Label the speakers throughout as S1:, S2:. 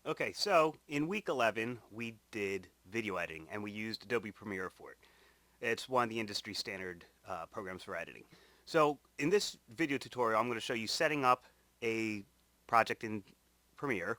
S1: Okay, so in week 11, we did video editing and we used Adobe Premiere for it. It's one of the industry standard programs for editing. So in this video tutorial, I'm going to show you setting up a project in Premiere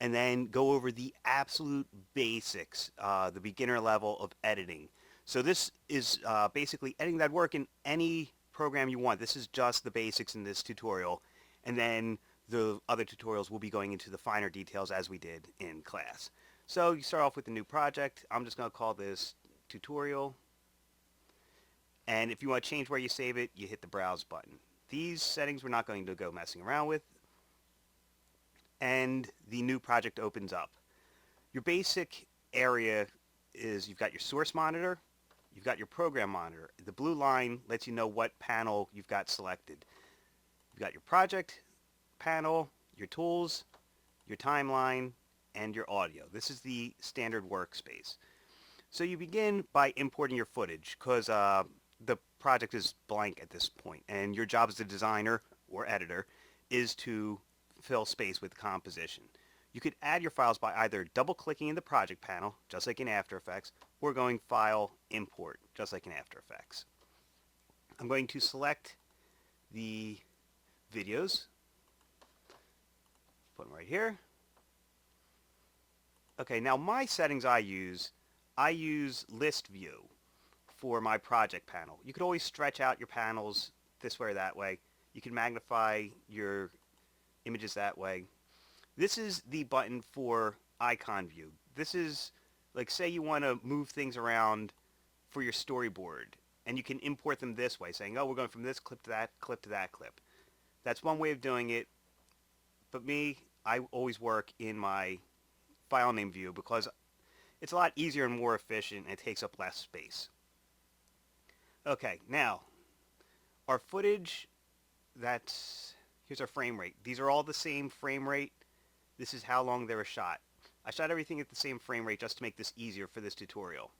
S1: and then go over the absolute basics, the beginner level of editing. So this is basically editing that work in any program you want. This is just the basics in this tutorial. And then the other tutorials will be going into the finer details as we did in class. So you start off with a new project. I'm just going to call this tutorial. And if you want to change where you save it, you hit the browse button. These settings we're not going to go messing around with. And the new project opens up. Your basic area is you've got your source monitor, you've got your program monitor. The blue line lets you know what panel you've got selected. You've got your project panel, your tools, your timeline, and your audio. This is the standard workspace. So you begin by importing your footage because the project is blank at this point, and your job as a designer or editor is to fill space with composition. You could add your files by either double-clicking in the project panel, just like in After Effects, or going File, Import, just like in After Effects. I'm going to select the videos, put them right here. Okay, now my settings I use list view for my project panel. You could always stretch out your panels this way or that way. You can magnify your images that way. This is the button for icon view. This is like, say you want to move things around for your storyboard and you can import them this way, saying, oh, we're going from this clip to that clip to that clip. That's one way of doing it, but I always work in my file name view because it's a lot easier and more efficient and it takes up less space. Okay, now our footage, here's our frame rate. These are all the same frame rate. This is how long they were shot. I shot everything at the same frame rate just to make this easier for this tutorial.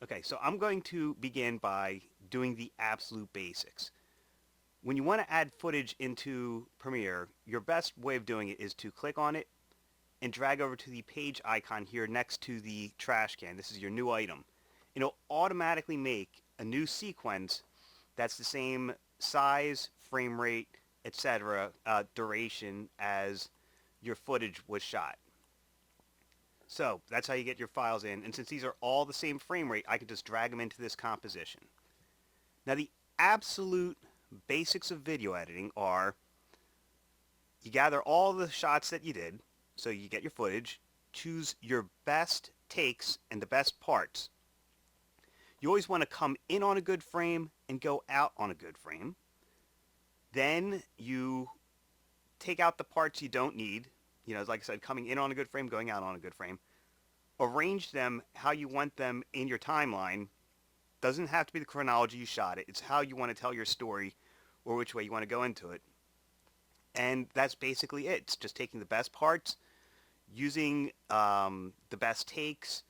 S1: Okay, so I'm going to begin by doing the absolute basics. When you want to add footage into Premiere, your best way of doing it is to click on it and drag over to the page icon here next to the trash can. This is your new item. It'll automatically make a new sequence that's the same size, frame rate, etc., duration as your footage was shot. So that's how you get your files in. And since these are all the same frame rate, I can just drag them into this composition. Now the absolute basics of video editing are you gather all the shots that you did, so you get your footage, choose your best takes and the best parts. You always want to come in on a good frame and go out on a good frame. Then you take out the parts you don't need. You know, like I said, coming in on a good frame, going out on a good frame. Arrange them how you want them in your timeline. Doesn't have to be the chronology you shot it. It's how you want to tell your story or which way you want to go into it. And that's basically it. It's just taking the best parts, using the best takes,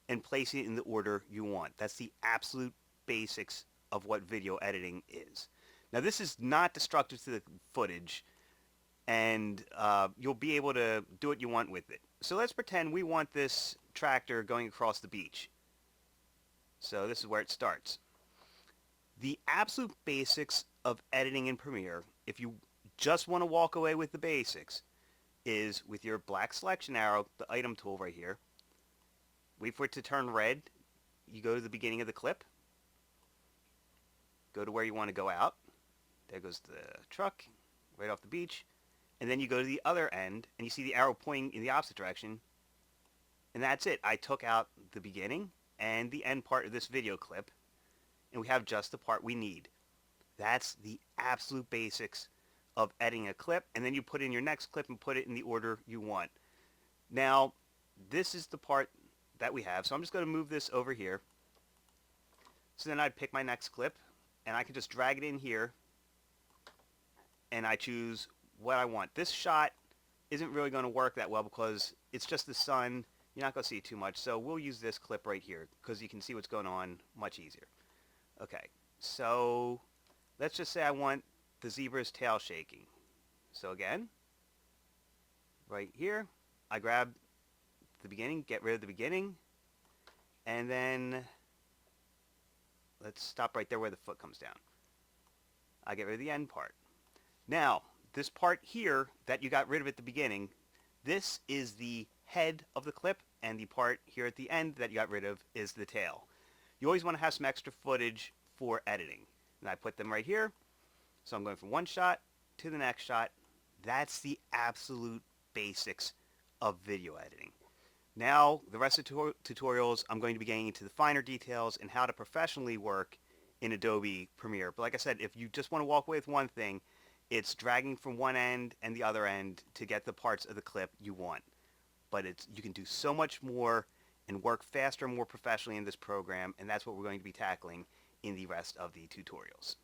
S1: and placing it in the order you want. That's the absolute basics of what video editing is. Now this is not destructive to the footage, and you'll be able to do what you want with it. So let's pretend we want this tractor going across the beach. So this is where it starts. The absolute basics of editing in Premiere, if you just want to walk away with the basics, is with your black selection arrow, the item tool right here. Wait for it to turn red. You go to the beginning of the clip. Go to where you want to go out. There goes the truck, right off the beach. And then you go to the other end, and you see the arrow pointing in the opposite direction. And that's it. I took out the beginning and the end part of this video clip, and we have just the part we need. That's the absolute basics of editing a clip, and then you put in your next clip and put it in the order you want. Now, this is the part that we have, so I'm just going to move this over here. So then I'd pick my next clip, and I can just drag it in here, and I choose what I want. This shot isn't really going to work that well because it's just the sun. You're not going to see too much, so we'll use this clip right here because you can see what's going on much easier. Okay, so let's just say I want the zebra's tail shaking. So again, right here. I grab the beginning, get rid of the beginning, and then let's stop right there where the foot comes down. I get rid of the end part. Now, this part here that you got rid of at the beginning, this is the head of the clip, and the part here at the end that you got rid of is the tail. You always want to have some extra footage for editing. And I put them right here. So I'm going from one shot to the next shot. That's the absolute basics of video editing. Now, the rest of the tutorials, I'm going to be getting into the finer details and how to professionally work in Adobe Premiere. But like I said, if you just want to walk away with one thing, it's dragging from one end and the other end to get the parts of the clip you want. But you can do so much more and work faster and more professionally in this program, and that's what we're going to be tackling in the rest of the tutorials.